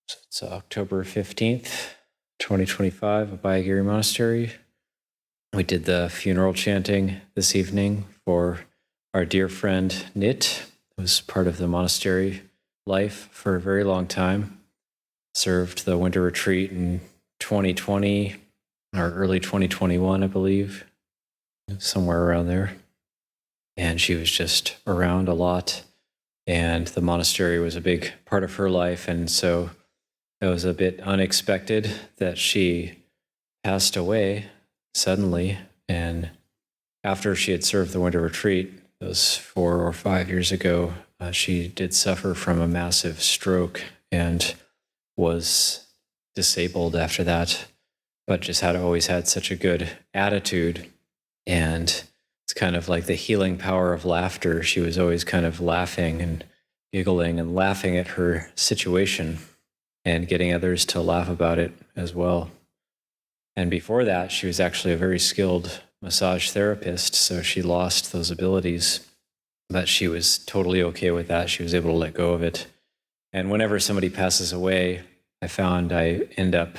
So it's October 15th, 2025, Abhayagiri Monastery. We did the funeral chanting this evening for our dear friend Nit, who was part of the monastery life for a very long time. Served the winter retreat in 2020 or early 2021, I believe, somewhere around there. And she was just around a lot, and the monastery was a big part of her life. And so it was a bit unexpected that she passed away suddenly. And after she had served the winter retreat, those 4 or 5 years ago, she did suffer from a massive stroke and was disabled after that, but just had always had such a good attitude. And it's kind of like the healing power of laughter. She was always kind of laughing and giggling and laughing at her situation and getting others to laugh about it as well. And before that, she was actually a very skilled massage therapist, so she lost those abilities, but she was totally okay with that. She was able to let go of it. And whenever somebody passes away, I found I end up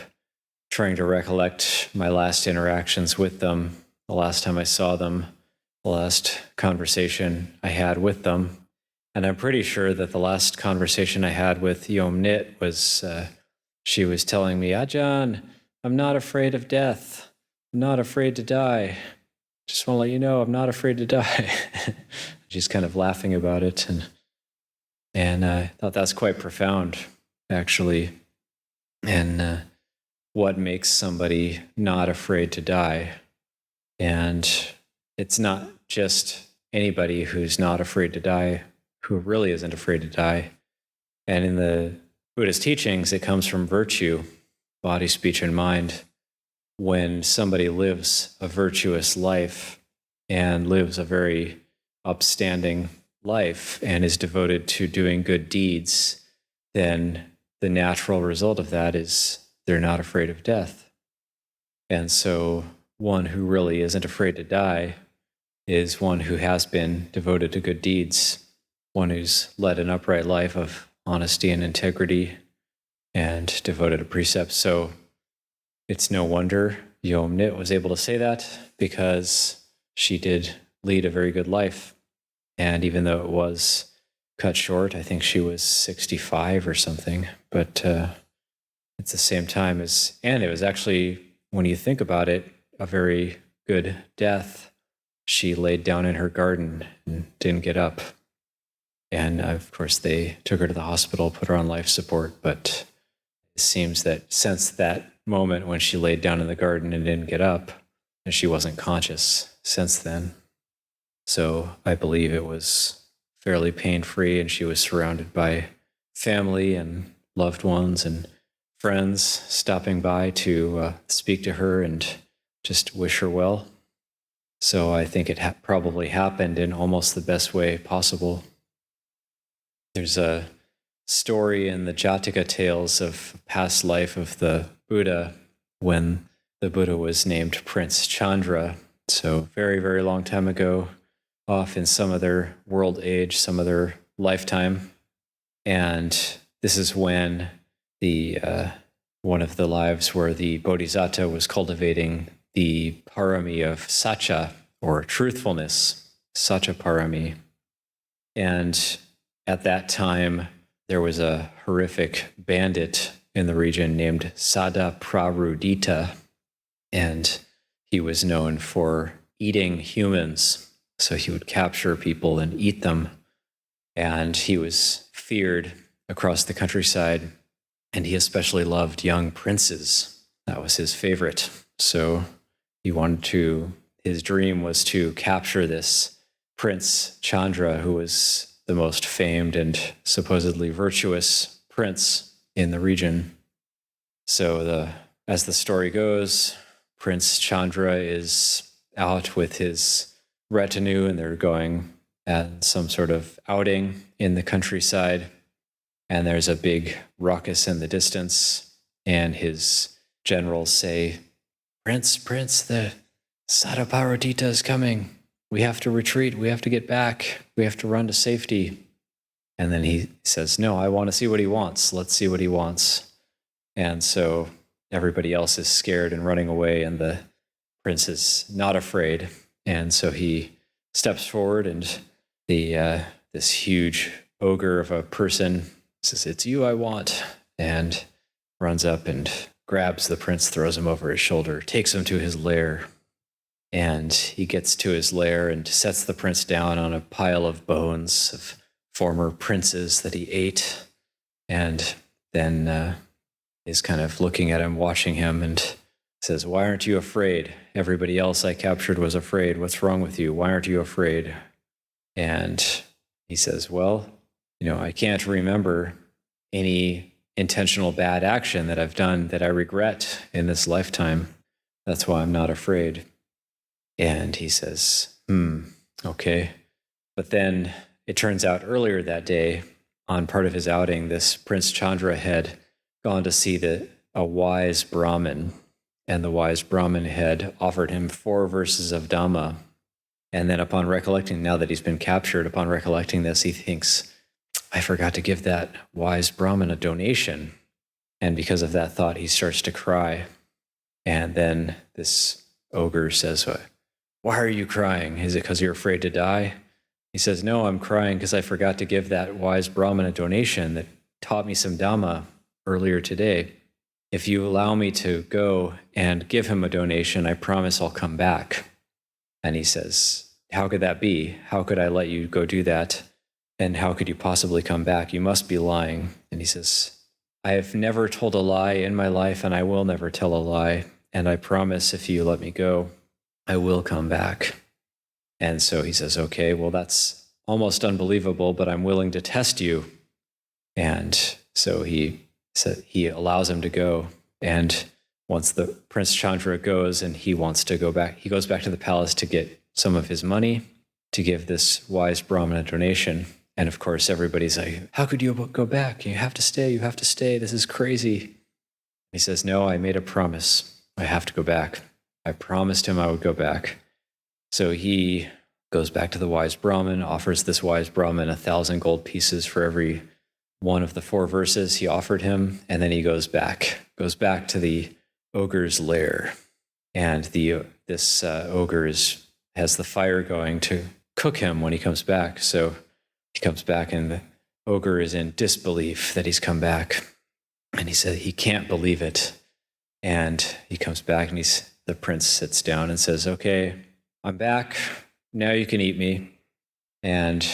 trying to recollect my last interactions with them, the last time I saw them, the last conversation I had with them. And I'm pretty sure that the last conversation I had with Yom Nit was, she was telling me, Ajahn, I'm not afraid of death. I'm not afraid to die. Just want to let you know, I'm not afraid to die. She's kind of laughing about it. And I thought that's quite profound, actually. And what makes somebody not afraid to die? And it's not just anybody who's not afraid to die, who really isn't afraid to die. And in the Buddhist teachings, it comes from virtue, body, speech, and mind. When somebody lives a virtuous life and lives a very upstanding life and is devoted to doing good deeds, then the natural result of that is they're not afraid of death. And so one who really isn't afraid to die is one who has been devoted to good deeds, one who's led an upright life of honesty and integrity and devoted to precepts. So it's no wonder Yom Nit was able to say that, because she did lead a very good life. And even though it was cut short, I think she was 65 or something, but it's the same time as, and it was actually, when you think about it, a very good death. She laid down in her garden and didn't get up. And of course, they took her to the hospital, put her on life support. But it seems that since that moment when she laid down in the garden and didn't get up, and she wasn't conscious since then. So I believe it was fairly pain-free, and she was surrounded by family and loved ones and friends stopping by to speak to her and just wish her well. So I think it probably happened in almost the best way possible. There's a story in the Jataka tales of past life of the Buddha when the Buddha was named Prince Chandra. So very, very long time ago, off in some other world age, some other lifetime. And this is when the one of the lives where the Bodhisattva was cultivating the parami of satcha, or truthfulness, satcha parami. And at that time, there was a horrific bandit in the region named Sada Prarudita, and he was known for eating humans. So he would capture people and eat them. And he was feared across the countryside, and he especially loved young princes. That was his favorite. So he wanted to, his dream was to capture this Prince Chandra, who was the most famed and supposedly virtuous prince in the region. So as the story goes, Prince Chandra is out with his retinue, and they're going at some sort of outing in the countryside. And there's a big ruckus in the distance, and his generals say, Prince, the Sadaparudita is coming. We have to retreat. We have to get back. We have to run to safety. And then he says, no, I want to see what he wants. Let's see what he wants. And so everybody else is scared and running away, and the prince is not afraid. And so he steps forward, and this huge ogre of a person says, "It's you I want," and runs up and grabs the prince, throws him over his shoulder, takes him to his lair. And he gets to his lair and sets the prince down on a pile of bones of former princes that he ate. And then is kind of looking at him, watching him, and says, "Why aren't you afraid? Everybody else I captured was afraid. What's wrong with you? Why aren't you afraid?" And he says, "Well, I can't remember any intentional bad action that I've done that I regret in this lifetime. That's why I'm not afraid." And he says, okay. But then it turns out earlier that day, on part of his outing, this Prince Chandra had gone to see a wise Brahmin, and the wise Brahmin had offered him 4 verses of Dhamma. And then upon recollecting, now that he's been captured, upon recollecting this, he thinks, "I forgot to give that wise Brahmin a donation." And because of that thought, he starts to cry. And then this ogre says, "Why are you crying? Is it because you're afraid to die?" He says, "No, I'm crying because I forgot to give that wise Brahmin a donation that taught me some Dhamma earlier today. If you allow me to go and give him a donation, I promise I'll come back." And he says, "How could that be? How could I let you go do that? And how could you possibly come back? You must be lying." And he says, "I have never told a lie in my life, and I will never tell a lie. And I promise if you let me go, I will come back." And so he says, "Okay, well, that's almost unbelievable, but I'm willing to test you." And so he allows him to go. And once the Prince Chandra goes and he wants to go back, he goes back to the palace to get some of his money to give this wise Brahmin a donation. And of course, everybody's like, "How could you go back? You have to stay. You have to stay. This is crazy." He says, "No, I made a promise. I have to go back. I promised him I would go back." So he goes back to the wise Brahmin, offers this wise Brahmin 1,000 gold pieces for every one of the 4 verses he offered him. And then he goes back to the ogre's lair. And this ogre has the fire going to cook him when he comes back. So he comes back, and the ogre is in disbelief that he's come back. And he said he can't believe it. And he comes back, and the prince sits down and says, "Okay, I'm back. Now you can eat me." And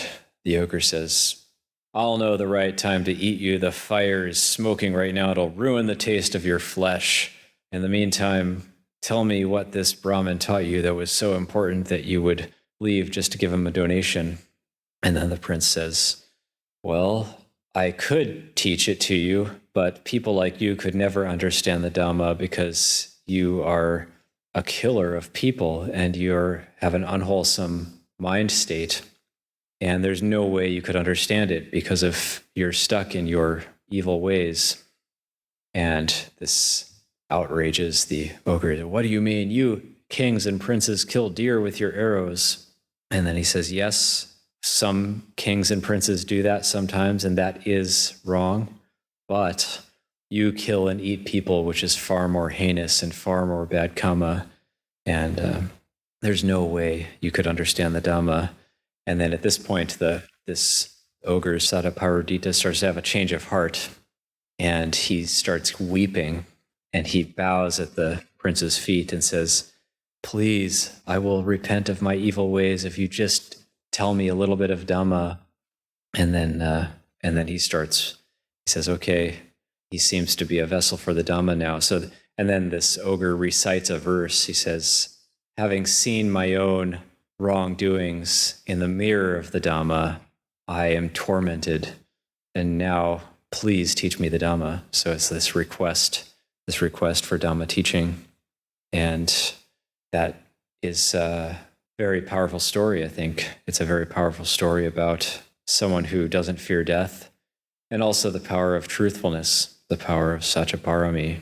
the ogre says, "I'll know the right time to eat you. The fire is smoking right now. It'll ruin the taste of your flesh. In the meantime, tell me what this Brahmin taught you that was so important that you would leave just to give him a donation." And then the prince says, "Well, I could teach it to you, but people like you could never understand the Dhamma because you are a killer of people and you have an unwholesome mind state. And there's no way you could understand it because you're stuck in your evil ways." And this outrages the ogre. "What do you mean? You kings and princes kill deer with your arrows." And then he says, "Yes, some kings and princes do that sometimes, and that is wrong. But you kill and eat people, which is far more heinous and far more bad karma. And there's no way you could understand the Dhamma." And then at this point, this ogre, Sataparadita, starts to have a change of heart. And he starts weeping. And he bows at the prince's feet and says, "Please, I will repent of my evil ways if you just tell me a little bit of Dhamma." And then he says, "Okay, he seems to be a vessel for the Dhamma now." And then this ogre recites a verse. He says, "Having seen my own wrongdoings in the mirror of the Dhamma, I am tormented. And now, please teach me the Dhamma." So it's this request for Dhamma teaching. And that is a very powerful story, I think. It's a very powerful story about someone who doesn't fear death, and also the power of truthfulness, the power of Satyaparami,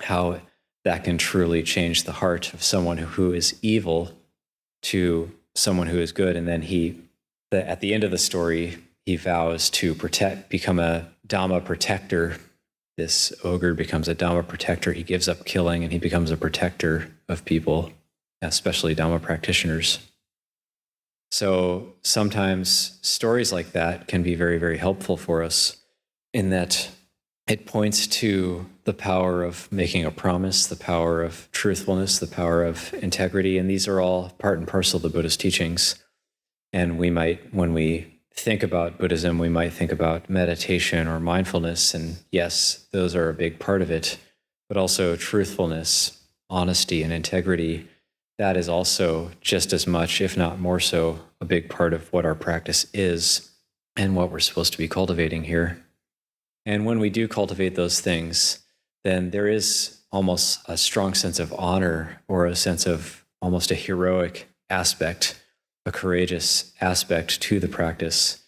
how that can truly change the heart of someone who is evil to someone who is good. And then at the end of the story, he vows to become a Dhamma protector. this ogre becomes a Dhamma protector. He gives up killing and he becomes a protector of people, especially Dhamma practitioners. So sometimes stories like that can be very, very helpful for us in that it points to the power of making a promise, the power of truthfulness, the power of integrity. And these are all part and parcel of the Buddhist teachings. And we might, when we think about Buddhism, we might think about meditation or mindfulness. And yes, those are a big part of it, but also truthfulness, honesty, and integrity. That is also just as much, if not more so, a big part of what our practice is and what we're supposed to be cultivating here. And when we do cultivate those things, then there is almost a strong sense of honor or a sense of almost a heroic aspect, a courageous aspect to the practice.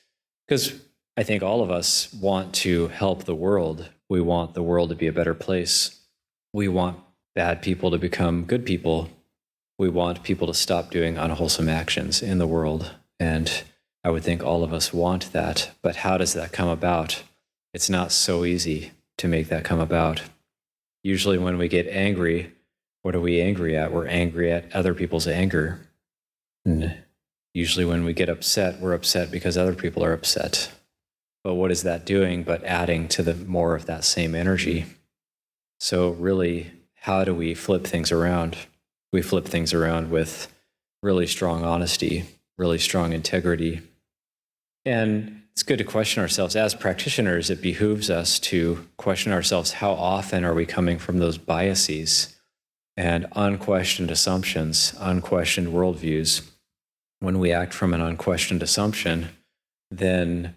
Because I think all of us want to help the world. We want the world to be a better place. We want bad people to become good people. We want people to stop doing unwholesome actions in the world. And I would think all of us want that. But how does that come about? It's not so easy to make that come about. Usually when we get angry, what are we angry at? We're angry at other people's anger. And usually when we get upset, we're upset because other people are upset. But what is that doing but adding to the more of that same energy? So really, how do we flip things around? We flip things around with really strong honesty, really strong integrity. And it's good to question ourselves. As practitioners, it behooves us to question ourselves, how often are we coming from those biases and unquestioned assumptions, unquestioned worldviews? When we act from an unquestioned assumption, then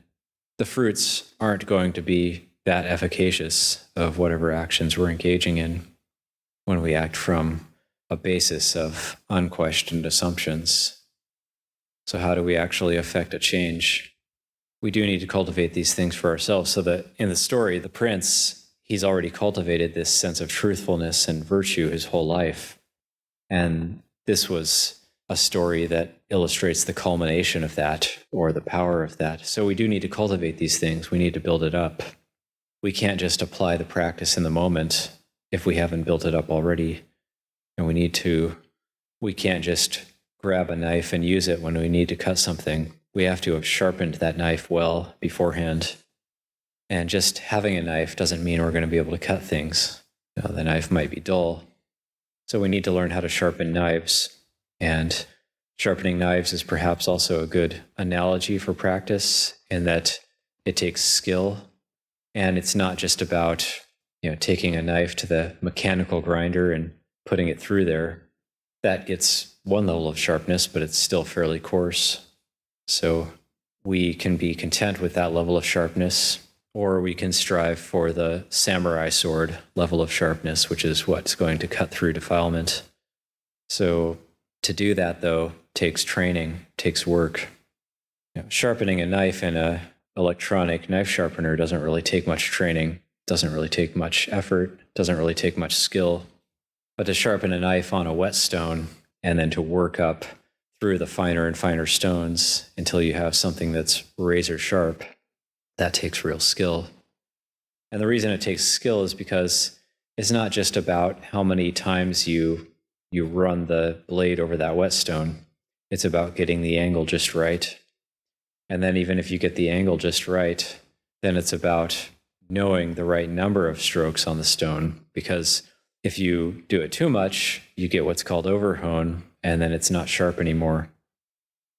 the fruits aren't going to be that efficacious of whatever actions we're engaging in. When we act from a basis of unquestioned assumptions. So how do we actually affect a change? We do need to cultivate these things for ourselves, so that in the story, the prince, he's already cultivated this sense of truthfulness and virtue his whole life. And this was a story that illustrates the culmination of that, or the power of that. So we do need to cultivate these things. We need to build it up. We can't just apply the practice in the moment if we haven't built it up already. And we can't just grab a knife and use it when we need to cut something. We have to have sharpened that knife well beforehand. And just having a knife doesn't mean we're going to be able to cut things. The knife might be dull. So we need to learn how to sharpen knives. And sharpening knives is perhaps also a good analogy for practice, in that it takes skill. And it's not just about, taking a knife to the mechanical grinder and putting it through there. That gets one level of sharpness, but it's still fairly coarse. So we can be content with that level of sharpness, or we can strive for the samurai sword level of sharpness, which is what's going to cut through defilement. So to do that, though, takes training, takes work. Sharpening a knife in an electronic knife sharpener doesn't really take much training, doesn't really take much effort, doesn't really take much skill. But to sharpen a knife on a whetstone and then to work up through the finer and finer stones until you have something that's razor sharp, that takes real skill. And the reason it takes skill is because it's not just about how many times you run the blade over that whetstone. It's about getting the angle just right. And then even if you get the angle just right, then it's about knowing the right number of strokes on the stone, because if you do it too much, you get what's called overhone, and then it's not sharp anymore.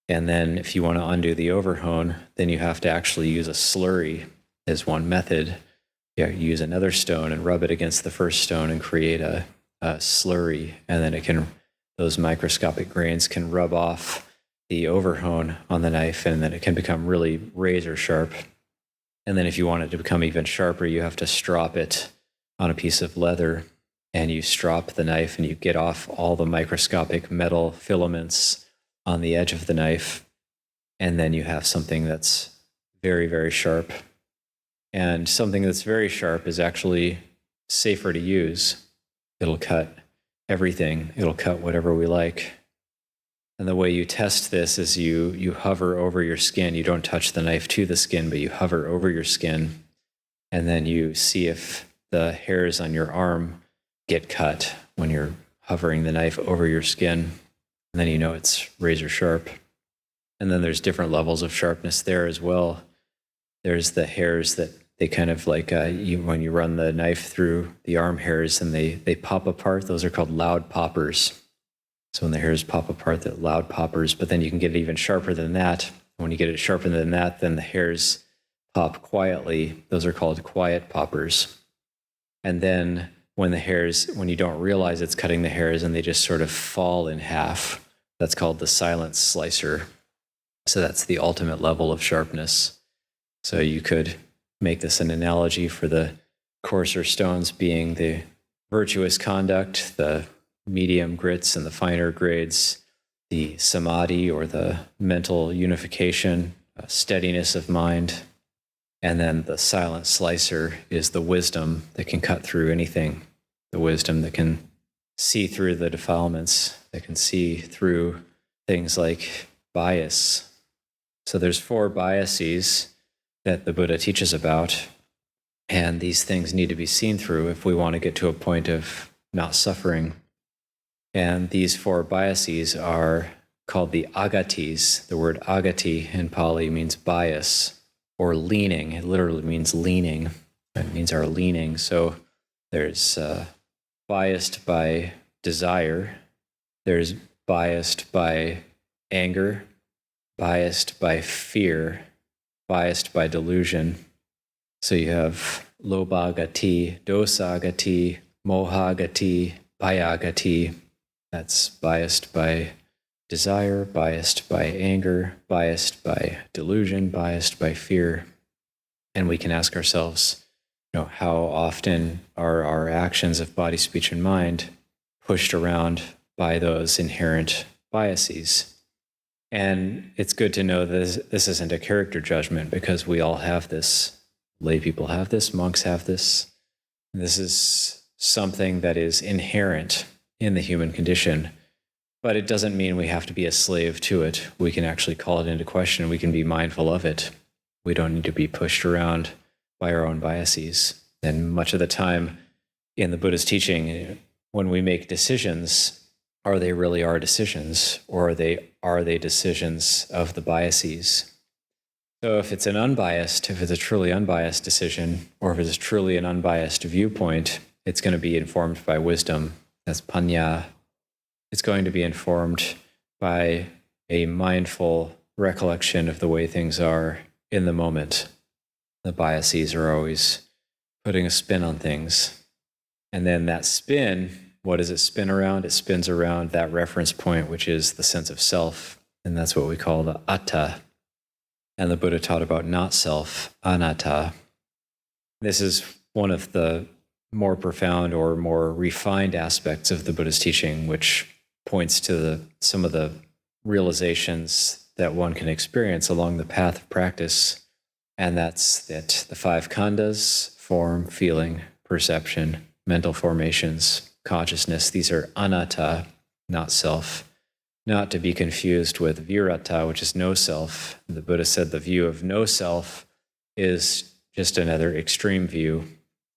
And then if you want to undo the overhone, then you have to actually use a slurry as one method. You use another stone and rub it against the first stone and create a slurry, and then those microscopic grains can rub off the overhone on the knife, and then it can become really razor sharp. And then if you want it to become even sharper, you have to strop it on a piece of leather, and you strop the knife and you get off all the microscopic metal filaments on the edge of the knife. And then you have something that's very, very sharp. And something that's very sharp is actually safer to use. It'll cut everything. It'll cut whatever we like. And the way you test this is you hover over your skin. You don't touch the knife to the skin, but you hover over your skin. And then you see if the hairs on your arm get cut when you're hovering the knife over your skin, and then you know it's razor sharp. And then there's different levels of sharpness there as well. There's the hairs that they kind of like, when you run the knife through the arm hairs and they pop apart, those are called loud poppers. So when the hairs pop apart, they're loud poppers, but then you can get it even sharper than that. When you get it sharper than that, then the hairs pop quietly. Those are called quiet poppers. And then when you don't realize it's cutting the hairs and they just sort of fall in half, that's called the silent slicer. So that's the ultimate level of sharpness. So you could make this an analogy for the coarser stones being the virtuous conduct, the medium grits and the finer grades, the samadhi or the mental unification, steadiness of mind. And then the silent slicer is the wisdom that can cut through anything, the wisdom that can see through the defilements, that can see through things like bias. So there's 4 biases that the Buddha teaches about, and these things need to be seen through if we want to get to a point of not suffering. And these 4 biases are called the agatis. The word agati in Pali means bias or leaning. It literally means leaning. It means our leaning. So there's biased by desire. There's biased by anger, biased by fear, biased by delusion. So you have lobhagati, dosagati, mohagati, bhayagati. That's biased by desire, biased by anger, biased by delusion, biased by fear. And we can ask ourselves, how often are our actions of body, speech, and mind pushed around by those inherent biases? And it's good to know that this isn't a character judgment, because we all have this. Lay people have this, monks have this. This is something that is inherent in the human condition, but it doesn't mean we have to be a slave to it. We can actually call it into question. We can be mindful of it. We don't need to be pushed around by our own biases. And much of the time in the Buddha's teaching, when we make decisions, are they really our decisions, or are they decisions of the biases? So if it's a truly unbiased decision, or if it's truly an unbiased viewpoint, it's going to be informed by wisdom. That's panya. It's going to be informed by a mindful recollection of the way things are in the moment. The biases are always putting a spin on things. And then that spin, what does it spin around? It spins around that reference point, which is the sense of self. And that's what we call the atta. And the Buddha taught about not self, anatta. This is one of the more profound or more refined aspects of the Buddha's teaching, which points to some of the realizations that one can experience along the path of practice. And that's that the 5 khandhas, form, feeling, perception, mental formations, consciousness, these are anatta, not self, not to be confused with virata, which is no self. The Buddha said the view of no self is just another extreme view.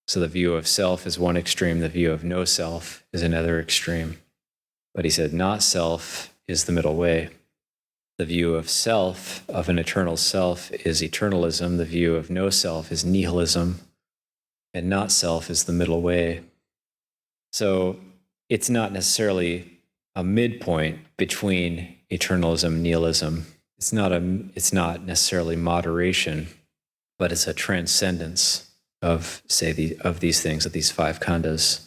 So the view of self is one extreme, the view of no self is another extreme. But he said not self is the middle way. The view of self, of an eternal self, is eternalism. The view of no self is nihilism. And not self is the middle way. So it's not necessarily a midpoint between eternalism and nihilism. It's not necessarily moderation, but it's a transcendence of, of these things, of these 5 khandhas.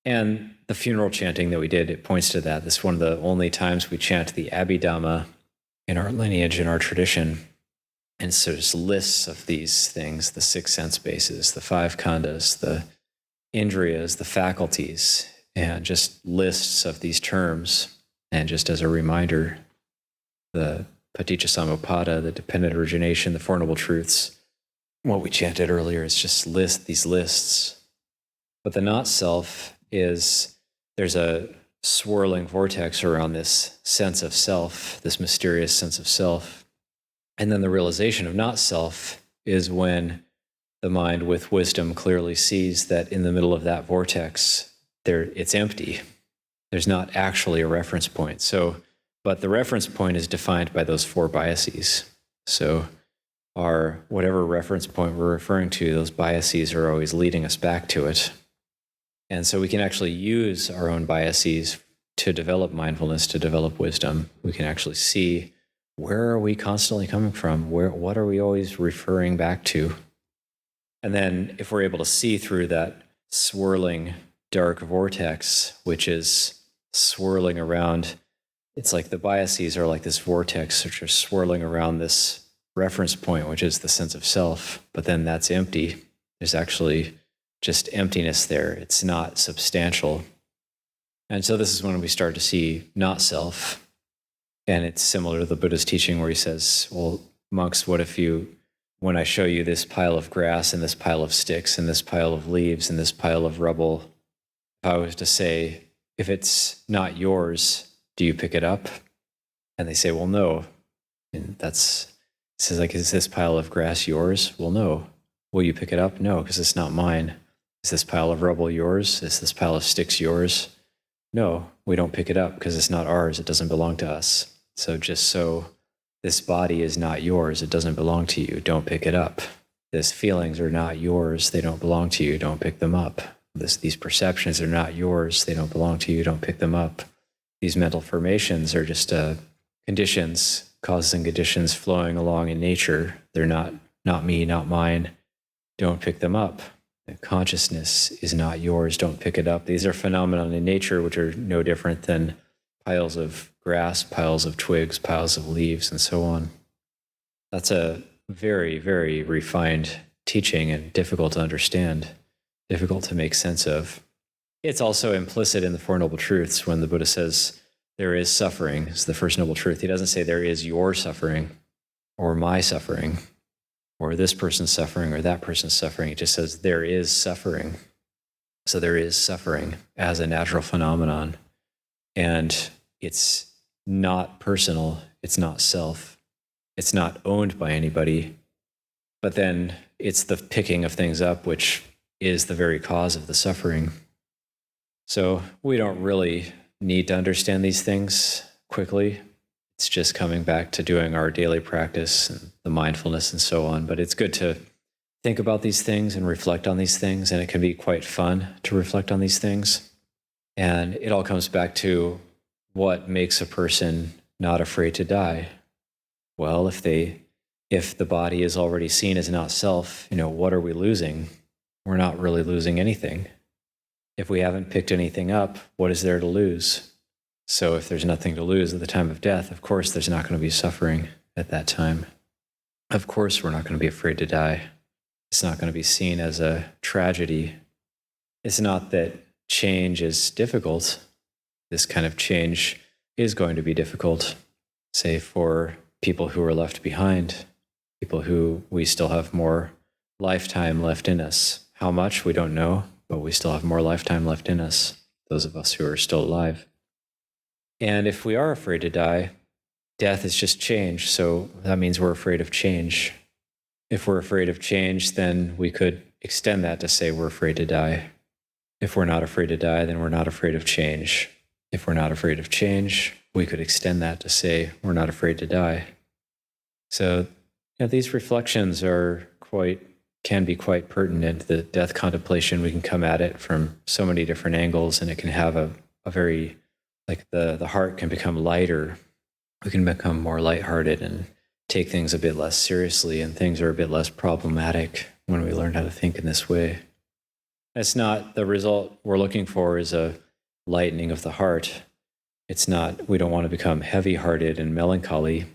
And the funeral chanting that we did, it points to that. This is one of the only times we chant the Abhidhamma in our lineage, in our tradition. And so there's lists of these things, the 6 sense bases, the 5 khandhas, the indriyas, the faculties, and just lists of these terms. And just as a reminder, the paticca-samuppada, the dependent origination, the Four Noble Truths, what we chanted earlier is just these lists. But the not self is, there's a swirling vortex around this sense of self, this mysterious sense of self. And then the realization of not self is when the mind with wisdom clearly sees that in the middle of that vortex, it's empty. There's not actually a reference point. But the reference point is defined by those 4 biases. So whatever reference point we're referring to, those biases are always leading us back to it. And so we can actually use our own biases to develop mindfulness, to develop wisdom. We can actually see, where are we constantly coming from? What are we always referring back to? And then if we're able to see through that swirling dark vortex, which is swirling around, it's like the biases are like this vortex which are swirling around this reference point, which is the sense of self, but then that's empty. There's actually just emptiness there. It's not substantial. And so this is when we start to see not self. And it's similar to the Buddha's teaching where he says, well, monks, what if when I show you this pile of grass and this pile of sticks and this pile of leaves and this pile of rubble, if I was to say, if it's not yours, do you pick it up? And they say, well, no. And says, like, is this pile of grass yours? Well, no. Will you pick it up? No, because it's not mine. Is this pile of rubble yours? Is this pile of sticks yours? No, we don't pick it up because it's not ours. It doesn't belong to us. So this body is not yours. It doesn't belong to you. Don't pick it up. These feelings are not yours. They don't belong to you. Don't pick them up. These perceptions are not yours. They don't belong to you. Don't pick them up. These mental formations are just conditions, causes and conditions flowing along in nature. They're not me, not mine. Don't pick them up. Consciousness is not yours. Don't pick it up. These are phenomena in nature which are no different than piles of grass, piles of twigs, piles of leaves, and so on. That's a very, very refined teaching and difficult to understand, difficult to make sense of. It's also implicit in the Four Noble Truths when the Buddha says there is suffering. It's the first noble truth. He doesn't say there is your suffering or my suffering or this person's suffering or that person's suffering. He just says there is suffering. So there is suffering as a natural phenomenon. And it's not personal. It's not self. It's not owned by anybody. But then it's the picking of things up, which is the very cause of the suffering. So we don't really need to understand these things quickly. It's just coming back to doing our daily practice and the mindfulness and so on. But it's good to think about these things and reflect on these things. And it can be quite fun to reflect on these things. And it all comes back to what makes a person not afraid to die. Well, if the body is already seen as not self, what are we losing? We're not really losing anything. If we haven't picked anything up, what is there to lose? So if there's nothing to lose at the time of death, of course there's not going to be suffering at that time. Of course we're not going to be afraid to die. It's not going to be seen as a tragedy. It's not that change is difficult. This kind of change is going to be difficult, say for people who are left behind, people who we still have more lifetime left in us. How much, we don't know, but we still have more lifetime left in us, those of us who are still alive. And if we are afraid to die, death is just change, so that means we're afraid of change. If we're afraid of change, then we could extend that to say we're afraid to die. If we're not afraid to die, then we're not afraid of change. If we're not afraid of change, we could extend that to say we're not afraid to die. So these reflections can be quite pertinent. The death contemplation, we can come at it from so many different angles, and it can have a very, the heart can become lighter. We can become more lighthearted and take things a bit less seriously, and things are a bit less problematic when we learn how to think in this way. It's not the result we're looking for is a lightening of the heart. It's not, we don't want to become heavy-hearted and melancholy.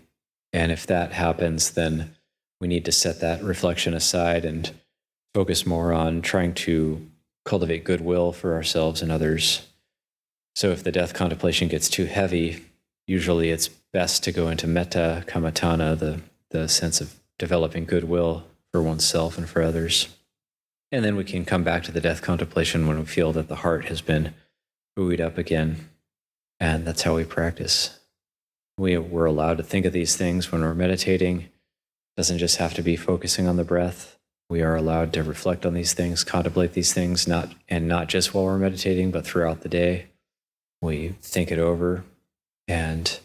And if that happens, then we need to set that reflection aside and focus more on trying to cultivate goodwill for ourselves and others. So if the death contemplation gets too heavy, usually it's best to go into metta, kammatthana, the sense of developing goodwill for oneself and for others. And then we can come back to the death contemplation when we feel that the heart has been buoyed up again. And that's how we practice. We're allowed to think of these things when we're meditating. It doesn't just have to be focusing on the breath. We are allowed to reflect on these things, contemplate these things, not just while we're meditating, but throughout the day. We think it over and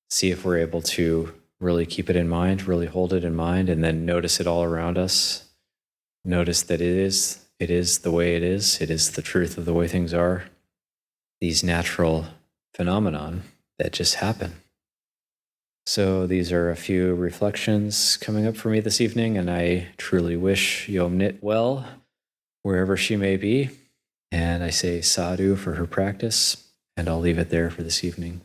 see if we're able to really keep it in mind, really hold it in mind, and then notice it all around us. Notice that it is the way it is. It is the truth of the way things are. These natural phenomenon that just happen. So these are a few reflections coming up for me this evening, and I truly wish Yom Nit well, wherever she may be. And I say sadhu for her practice, and I'll leave it there for this evening.